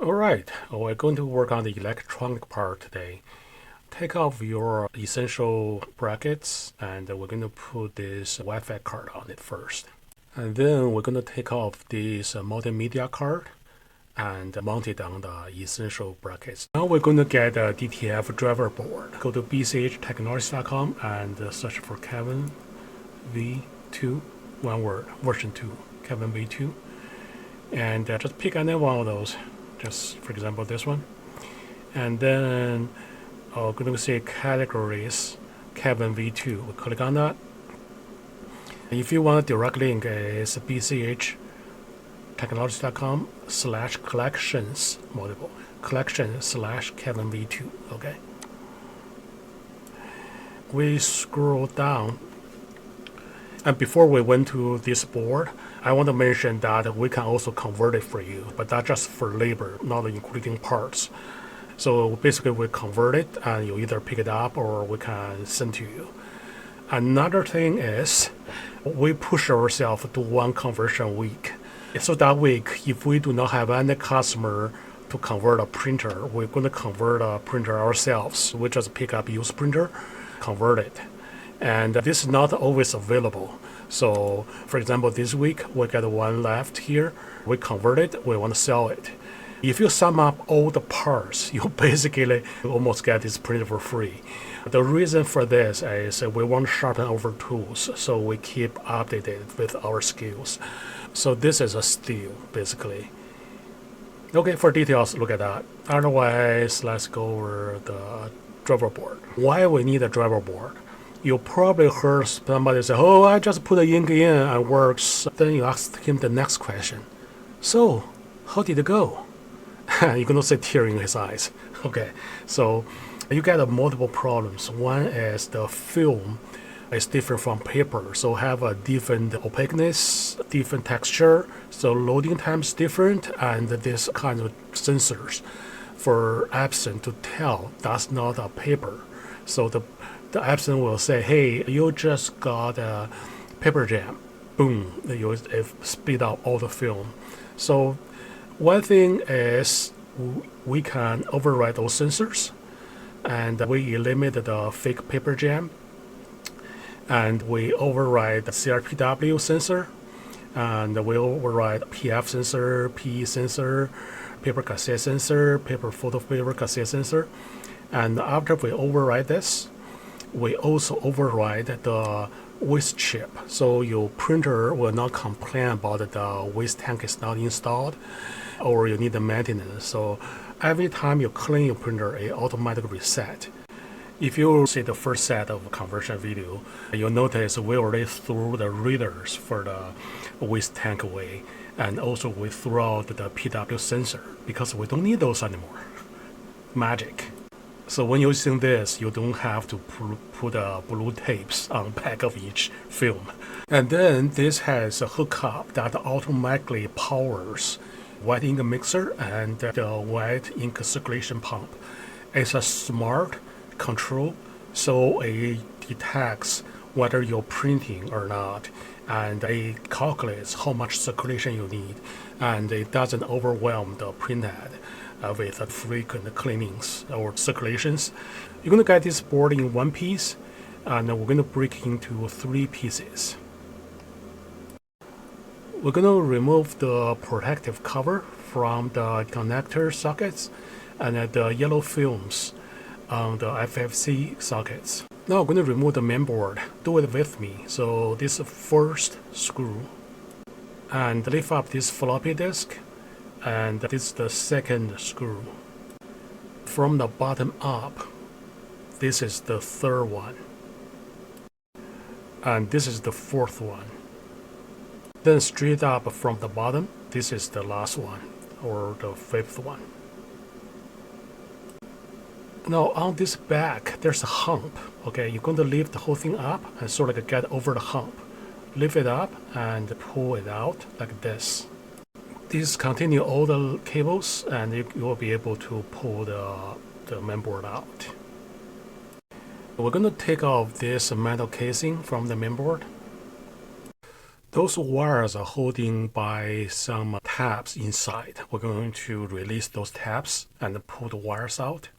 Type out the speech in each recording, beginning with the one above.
Alright, we're going to work on the electronic part today. Take off your essential brackets and we're going to put this Wi-Fi card on it first. And then we're going to take off this multimedia card and mount it on the essential brackets. Now we're going to get a DTF driver board. Go to bchtechnologies.com and search for Kevin V2, one word, version 2, Kevin V2. And just pick any one of those. Just for example this one, and then we're going to say categories Kevin V2. We click on that. If you want a direct link, it's BCH Technologies.com /collections multiple collection / Kevin V2. Okay. We scroll down, and before we went to this board, I want to mention that we can also convert it for you, but that's just for labor, not including parts. So basically we convert it and you either pick it up or we can send to you. Another thing is we push ourselves to one conversion week. So that week, if we do not have any customer to convert a printer, we're going to convert a printer ourselves. We just pick up used printer, convert it. And this is not always available. So for example, this week we got one left here. We convert it, we want to sell it. If you sum up all the parts, you basically almost get this printer for free. The reason for this is we want to sharpen our tools, so we keep updated with our skills. So this is a steal, basically. Okay, for details, look at that. Otherwise, let's go over the driver board. Why we need a driver board? You probably heard somebody say, oh, I just put the ink in and it works. Then you ask him the next question. So, how did it go? You're going to see tear in his eyes. Okay, so you get multiple problems. One is the film is different from paper, so have a different opaqueness, different texture, so loading time is different, and this kind of sensors for Epson to tell that's not a paper. So the Epson will say, hey, you just got a paper jam. Boom, you speed up all the film. So one thing is we can override those sensors, and we eliminate the fake paper jam, and we override the CRPW sensor, and we override PF sensor, PE sensor, paper cassette sensor, paper photo paper cassette sensor. And after we override this, we also override the waste chip, so your printer will not complain about the waste tank is not installed or you need the maintenance. So every time you clean your printer, it automatically reset. If you see the first set of conversion video, you'll notice we already threw the readers for the waste tank away, and also we threw out the PW sensor because we don't need those anymore. Magic. So when you're using this, you don't have to put blue tapes on the back of each film. And then this has a hookup that automatically powers white ink mixer and the white ink circulation pump. It's a smart control, so it detects whether you're printing or not, and it calculates how much circulation you need, and it doesn't overwhelm the printhead with frequent cleanings or circulations. You're going to get this board in one piece, and we're going to break into 3 pieces. We're going to remove the protective cover from the connector sockets and the yellow films on the FFC sockets. Now we're going to remove the mainboard. Do it with me. So this first screw, and lift up this floppy disk, and this is the second screw. From the bottom up, this is the third one, and this is the fourth one. Then straight up from the bottom, this is the last one, or the fifth one. Now on this back, there's a hump. Okay, you're going to lift the whole thing up and sort of get over the hump. Lift it up and pull it out like this. This continue all the cables, and you will be able to pull the mainboard out. We're going to take off this metal casing from the mainboard. Those wires are holding by some tabs inside. We're going to release those tabs and pull the wires out.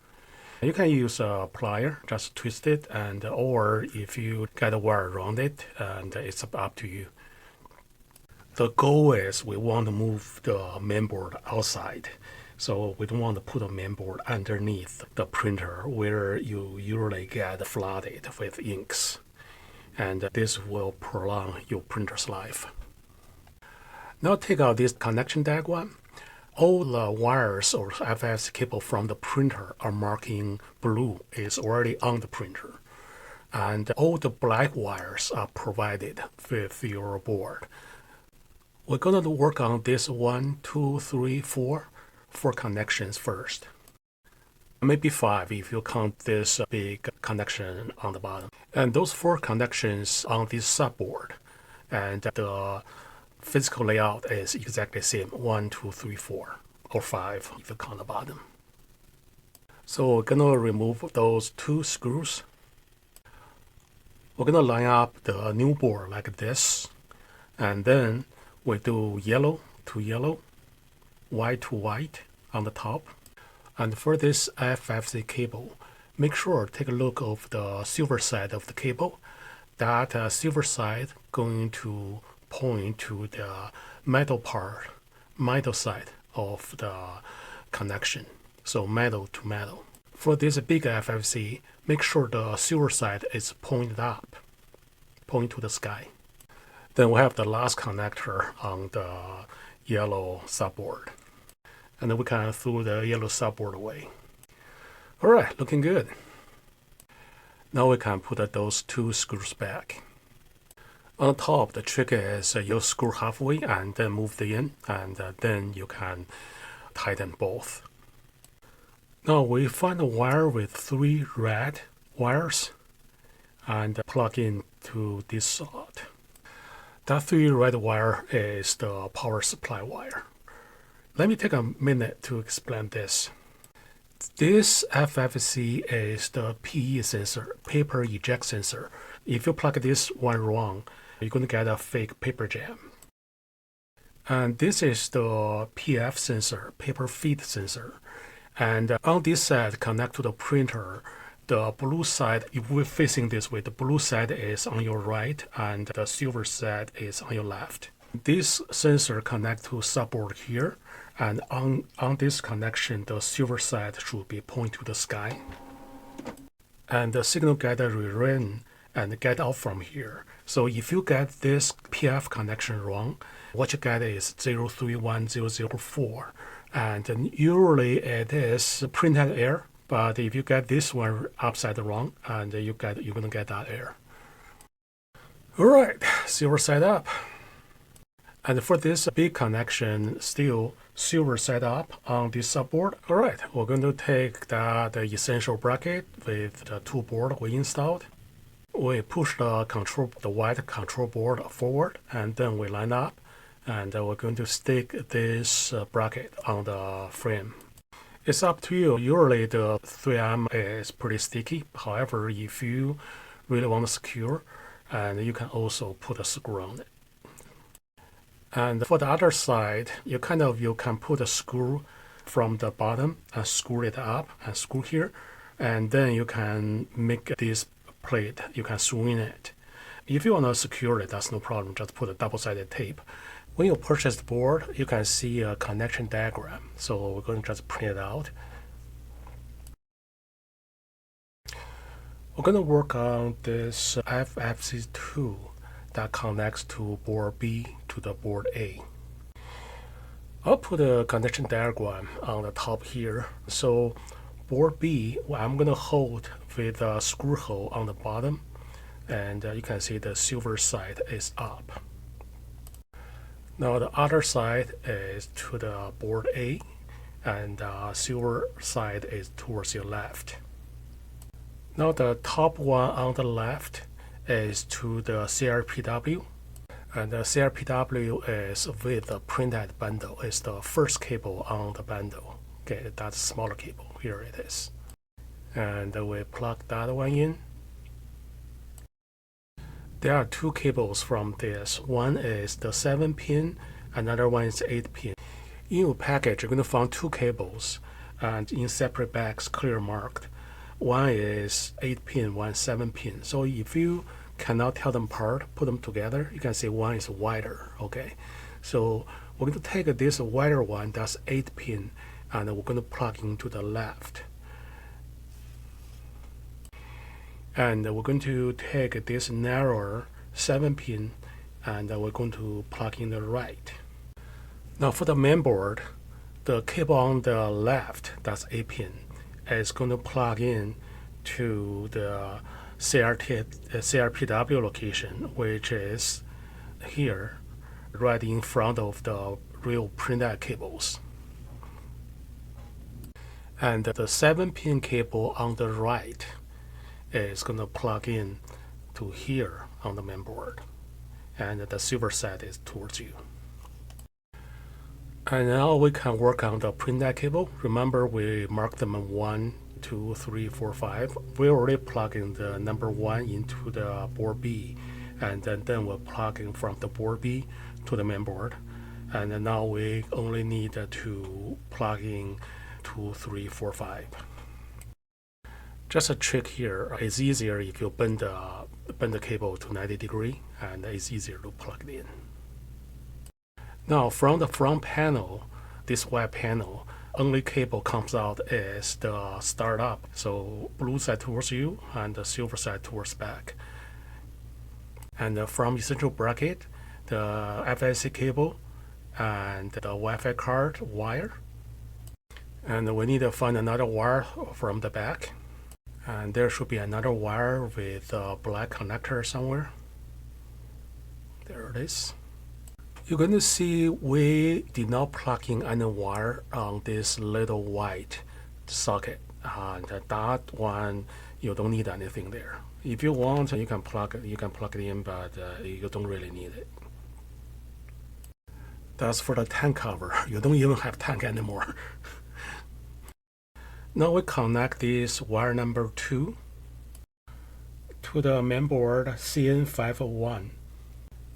You can use a plier, just twist it, and or if you get a wire around it, and it's up to you. The goal is we want to move the mainboard outside. So we don't want to put a mainboard underneath the printer where you usually get flooded with inks. And this will prolong your printer's life. Now take out this connection diagram. All the wires or FFC cable from the printer are marked in blue. It's already on the printer. And all the black wires are provided with your board. We're going to work on this 1, 2, 3, 4 connections first. Maybe 5 if you count this big connection on the bottom. And those 4 connections on this subboard. And the physical layout is exactly the same, 1, 2, 3, 4, or 5 if you count the bottom. So we're going to remove those 2 screws. We're going to line up the new board like this. And then we do yellow to yellow, white to white on the top. And for this FFC cable, make sure take a look of the silver side of the cable. That silver side going to point to the metal side of the connection. So metal to metal. For this big FFC, make sure the silver side is pointed up, point to the sky. Then we have the last connector on the yellow subboard. And then we can throw the yellow subboard away. All right, looking good. Now we can put those 2 screws back. On the top, the trick is you screw halfway and then move the in, and then you can tighten both. Now we find a wire with 3 red wires and plug into this slot. That 3 red wire is the power supply wire. Let me take a minute to explain this. This FFC is the PE sensor, paper eject sensor. If you plug this one wrong, you're going to get a fake paper jam. And this is the PF sensor, paper feed sensor. And on this side, connect to the printer. The blue side, if we're facing this way, the blue side is on your right and the silver side is on your left. This sensor connects to subboard here, and on this connection, the silver side should be pointing to the sky. And the signal get rewritten and get out from here. So if you get this PF connection wrong, what you get is 031004. And usually it is printed error. But if you get this one upside wrong, and you're gonna get that error. All right, silver side up. And for this big connection, still silver side up on this subboard. All right, we're going to take the essential bracket with the 2 board we installed. We push the white control board forward, and then we line up, and we're going to stick this bracket on the frame. It's up to you. Usually the 3M is pretty sticky. However, if you really want to secure, and you can also put a screw on it. And for the other side, you can put a screw from the bottom and screw it up and screw here, and then you can make this plate. You can swing it. If you want to secure it, that's no problem. Just put a double-sided tape. When you purchase the board, you can see a connection diagram. So we're going to just print it out. We're going to work on this FFC2 that connects to board B to the board A. I'll put a connection diagram on the top here. So board B, I'm going to hold with a screw hole on the bottom. And you can see the silver side is up. Now the other side is to the board A, and the silver side is towards your left. Now the top one on the left is to the CRPW, and the CRPW is with the printed bundle. It's the first cable on the bundle. Okay, that's a smaller cable. Here it is. And we plug that one in. There are two cables from this. One is the 7-pin, another one is 8-pin. In your package, you're going to find two cables and in separate bags, clear marked. One is 8-pin, one is 7-pin. So if you cannot tell them apart, put them together, you can see one is wider. Okay, so we're going to take this wider one, that's 8-pin, and we're going to plug into the left. And we're going to take this narrower 7-pin and we're going to plug in the right. Now for the mainboard, the cable on the left, that's 8-pin, is going to plug in to the CRPW location, which is here, right in front of the real printhead cables. And the 7-pin cable on the right is going to plug in to here on the mainboard, and the silver side is towards you. And now we can work on the printhead cable. Remember, we marked them 1, 2, 3, 4, 5. We already plugged in the number 1 into the board B, and then we'll plug in from the board B to the mainboard. And now we only need to plug in 2, 3, 4, 5. Just a trick here, it's easier if you bend the cable to 90 degrees, and it's easier to plug it in. Now from the front panel, this white panel, only cable comes out is the startup. So blue side towards you and the silver side towards back. And from essential bracket, the FSC cable and the Wi-Fi card wire. And we need to find another wire from the back. And there should be another wire with a black connector somewhere. There it is. You're going to see we did not plug in any wire on this little white socket. And that one, you don't need anything there. If you want, you can plug it in, but you don't really need it. That's for the tank cover. You don't even have tank anymore. Now we connect this wire number 2 to the mainboard CN501.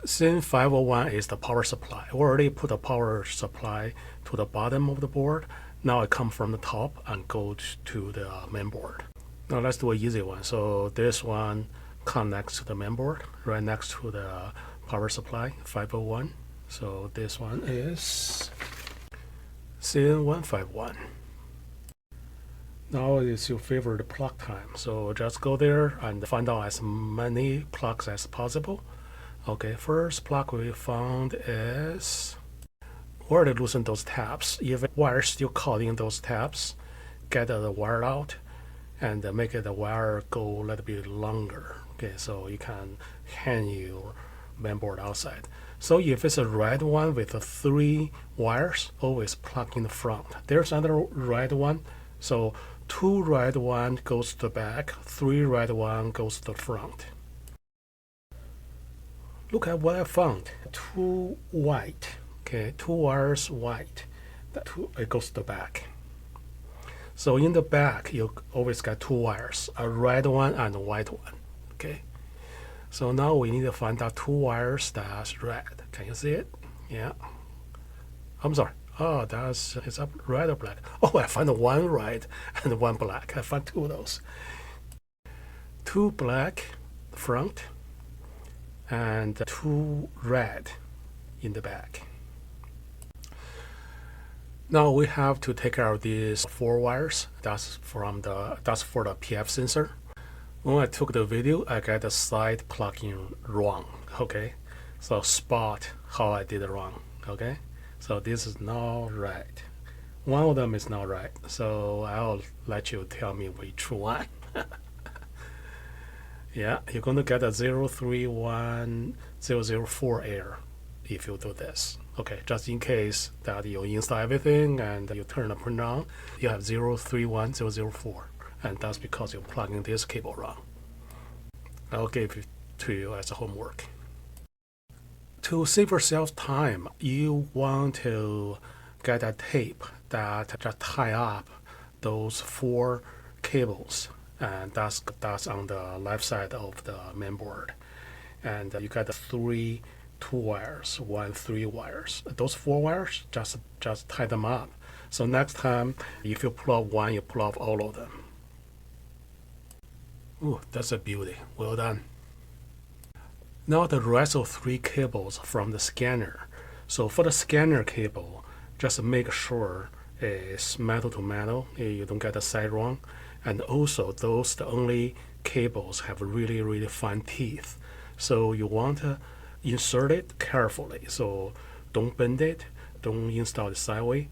CN501 is the power supply. We already put the power supply to the bottom of the board. Now it comes from the top and goes to the mainboard. Now let's do an easy one. So this one connects to the mainboard right next to the power supply 501. So this one is CN151. Now is your favorite plug time. So just go there and find out as many plugs as possible. Okay, first plug we found is where to loosen those tabs. If wire is still caught in those tabs, get the wire out and make the wire go a little bit longer. Okay, so you can hang your mainboard outside. So if it's a red one with 3 wires, always plug in the front. There's another red one, so 2 red one goes to the back, 3 red one goes to the front. Look at what I found. 2 white, okay, 2 wires white. It goes to the back. So in the back, you always got 2 wires, a red one and a white one. Okay. So now we need to find out 2 wires that's red. Can you see it? Yeah. I'm sorry. Oh, is that red or black? Oh, I found 1 red and 1 black. I found 2 of those. 2 black front and 2 red in the back. Now we have to take care of these 4 wires. That's for the PF sensor. When I took the video, I got the side plug-in wrong. Okay, so spot how I did it wrong. Okay, so this is not right. One of them is not right. So I'll let you tell me which one. Yeah, you're going to get a 031004 error if you do this. Okay, just in case that you install everything and you turn the printer on, you have 031004, and that's because you're plugging this cable wrong. I'll give it to you as a homework. To save yourself time, you want to get a tape that just tie up those 4 cables, and that's on the left side of the mainboard. and you got 3 2 wires, 1 3 wires. Those 4 wires, just tie them up. So next time, if you pull off one, you pull off all of them. Ooh, that's a beauty. Well done. Now the rest of 3 cables from the scanner. So for the scanner cable, just make sure it's metal to metal, you don't get the side wrong. And also those the only cables have really fine teeth. So you want to insert it carefully. So don't bend it, don't install it sideways.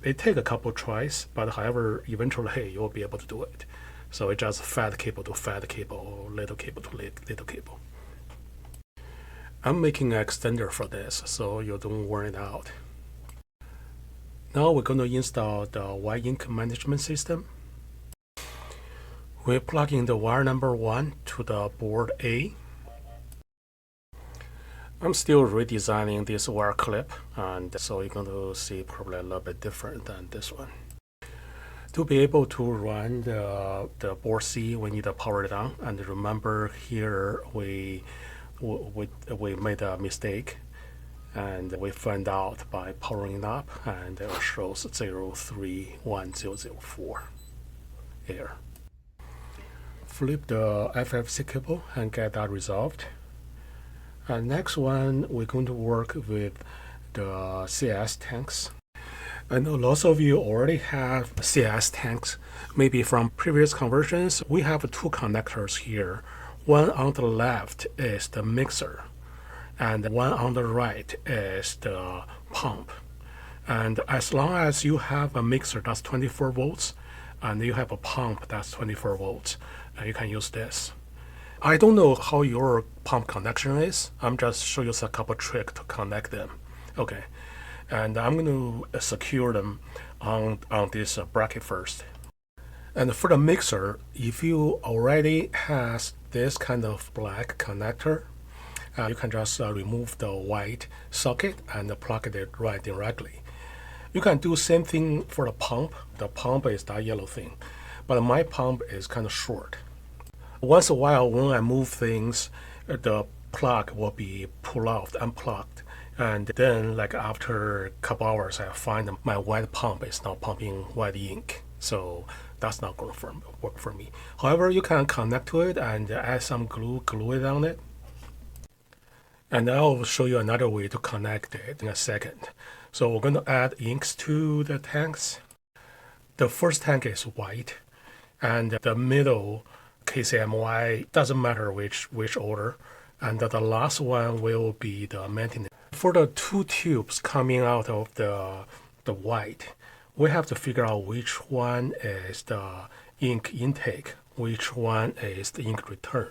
It takes a couple tries, but however, eventually you'll be able to do it. So it's just fat cable to fat cable, or little cable to little cable. I'm making an extender for this, so you don't wear it out. Now we're going to install the white ink management system. We plug in the wire number 1 to the board A. I'm still redesigning this wire clip, and so you're going to see probably a little bit different than this one. To be able to run the board C, we need to power it on. And remember here we made a mistake, and we found out by powering it up, and it shows 031004 here. Flip the FFC cable and get that resolved. And next one, we're going to work with the CS tanks. I know lots of you already have CS tanks. Maybe from previous conversions, we have 2 connectors here. One on the left is the mixer, and one on the right is the pump. And as long as you have a mixer that's 24 volts, and you have a pump that's 24 volts, you can use this. I don't know how your pump connection is. I'm just showing you a couple tricks to connect them. Okay, and I'm going to secure them on this bracket first. And for the mixer, if you already has this kind of black connector, you can just remove the white socket and plug it right directly. You can do same thing for the pump. The pump is that yellow thing, but my pump is kind of short. Once in a while, when I move things, the plug will be pulled out, unplugged, and then like after a couple hours, I find my white pump is not pumping white ink. So that's not going to work for me. However, you can connect to it and add some glue it on it. And I'll show you another way to connect it in a second. So we're going to add inks to the tanks. The first tank is white, and the middle KCMY, doesn't matter which order, and the last one will be the maintenance. For the 2 tubes coming out of the white, we have to figure out which one is the ink intake, which one is the ink return.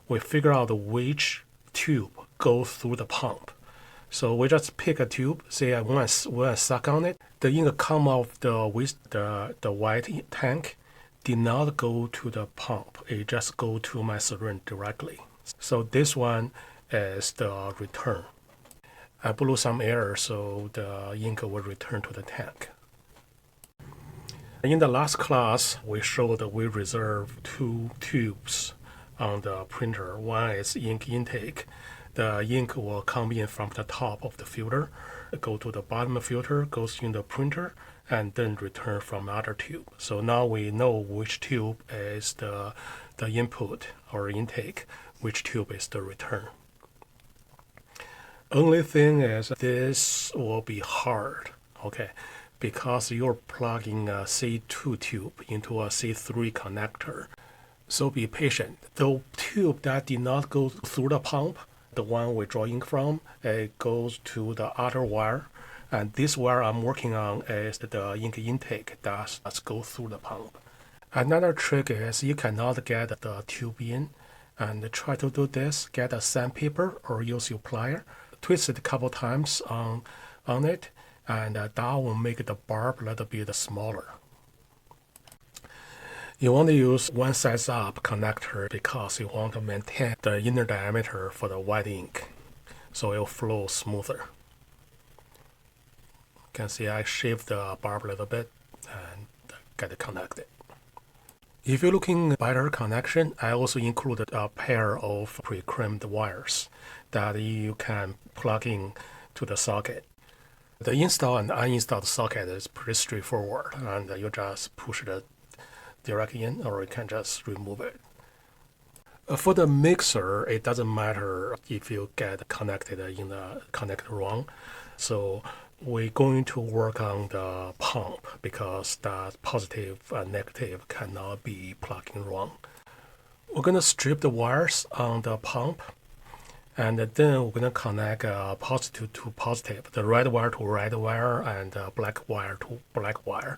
We figure out which tube goes through the pump. So we just pick a tube, say I want to suck on it. The ink come off the white tank, did not go to the pump. It just go to my syringe directly. So this one is the return. I blew some air so the ink will return to the tank. In the last class, we showed that we reserve 2 tubes on the printer. One is ink intake. The ink will come in from the top of the filter, go to the bottom of the filter, goes in the printer, and then return from the other tube. So now we know which tube is the input or intake, which tube is the return. Only thing is this will be hard, okay, because you're plugging a C2 tube into a C3 connector. So be patient. The tube that did not go through the pump, the one we draw ink from, it goes to the other wire. And this wire I'm working on is the ink intake that goes through the pump. Another trick is you cannot get the tube in, and try to do this, get a sandpaper or use your plier, twist it a couple times on it, and that will make the barb a little bit smaller. You want to use one size up connector because you want to maintain the inner diameter for the white ink, so it will flow smoother. You can see I shaved the barb a little bit and get it connected. If you're looking at better connection, I also included a pair of pre-crimped wires that you can plug in to the socket. The install and uninstall socket is pretty straightforward, and you just push it directly in, or you can just remove it. For the mixer, it doesn't matter if you get connected wrong. So we're going to work on the pump because that positive and negative cannot be plugged in wrong. We're going to strip the wires on the pump, and then we're going to connect positive to positive, the red wire to red wire, and black wire to black wire.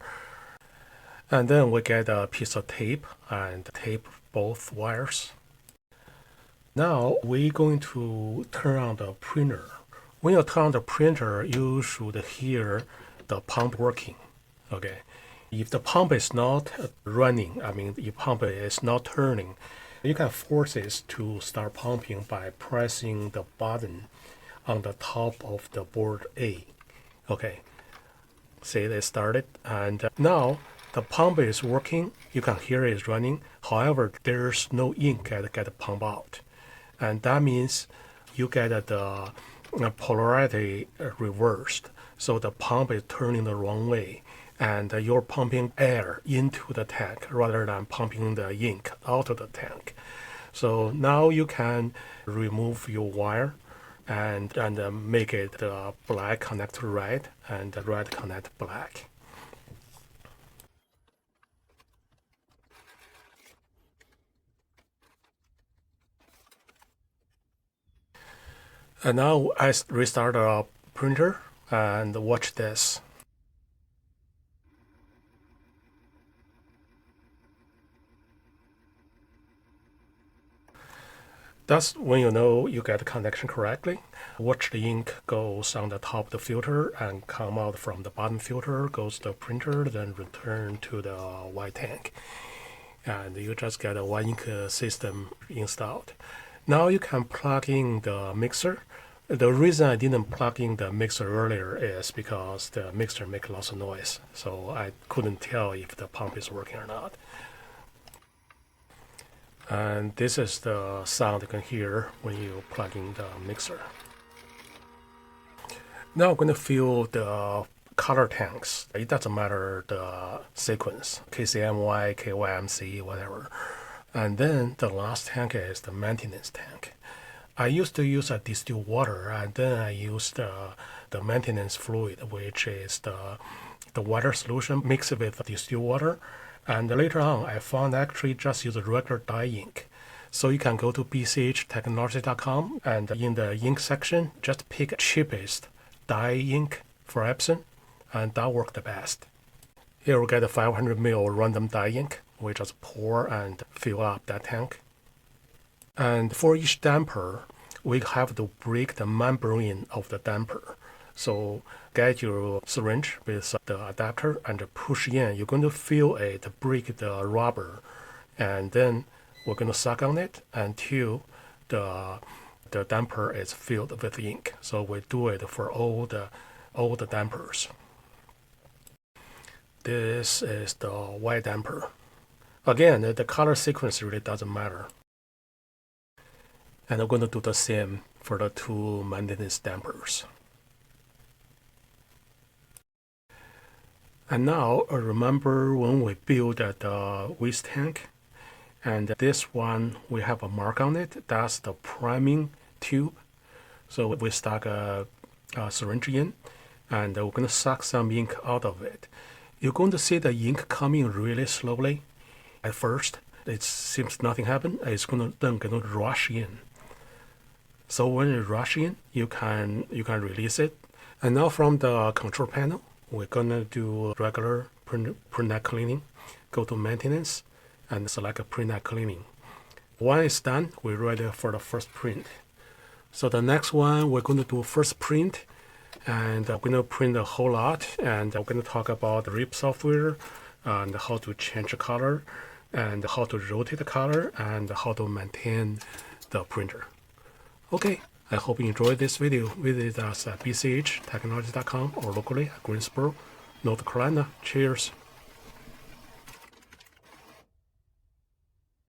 And then we get a piece of tape and tape both wires. Now we're going to turn on the printer. When you turn on the printer, you should hear the pump working. Okay. If the pump is not running, if the pump is not turning, you can force it to start pumping by pressing the button on the top of the board A. Okay. See, it started, and now the pump is working. You can hear it running. However, there's no ink that get pumped out. And that means you get the polarity reversed. So the pump is turning the wrong way, and you're pumping air into the tank rather than pumping the ink out of the tank. So now you can remove your wire and make it black connect to red and red connect black. And now I restart the printer and watch this. That's when you know you get the connection correctly. Watch the ink goes on the top of the filter and come out from the bottom filter, goes to the printer, then return to the white tank. And you just get a one ink system installed. Now you can plug in the mixer. The reason I didn't plug in the mixer earlier is because the mixer makes lots of noise. So I couldn't tell if the pump is working or not. And this is the sound you can hear when you plug in the mixer. Now I'm going to fill the color tanks. It doesn't matter the sequence, KCMY, KYMC, whatever. And then the last tank is the maintenance tank. I used to use a distilled water, and then I used the maintenance fluid, which is the water solution mixed with distilled water. And later on, I found actually just use a regular dye ink. So you can go to BCH Technologies.com, and in the ink section, just pick cheapest dye ink for Epson, and that worked the best. Here we get a 500 ml random dye ink. We just pour and fill up that tank. And for each damper, we have to break the membrane of the damper. So get your syringe with the adapter and push in. You're going to feel it, break the rubber, and then we're going to suck on it until the damper is filled with ink. So we do it for all the dampers. This is the white damper. Again, the color sequence really doesn't matter. And I'm going to do the same for the two maintenance dampers. And now remember when we built the waste tank, and this one we have a mark on it. That's the priming tube. So we stuck a syringe in, and we're going to suck some ink out of it. You're going to see the ink coming really slowly. At first, it seems nothing happened. It's going to rush in. So when it rush in, you can release it. And now from the control panel, we're gonna do regular pre-net cleaning. Go to maintenance and select a pre-net cleaning. When it's done, we're ready for the first print. So the next one, we're going to do first print, and we're going to print a whole lot, and we're going to talk about the RIP software and how to change the color and how to rotate the color and how to maintain the printer. Okay, I hope you enjoyed this video. Visit us at bchtechnologies.com or locally at Greensboro, North Carolina. Cheers.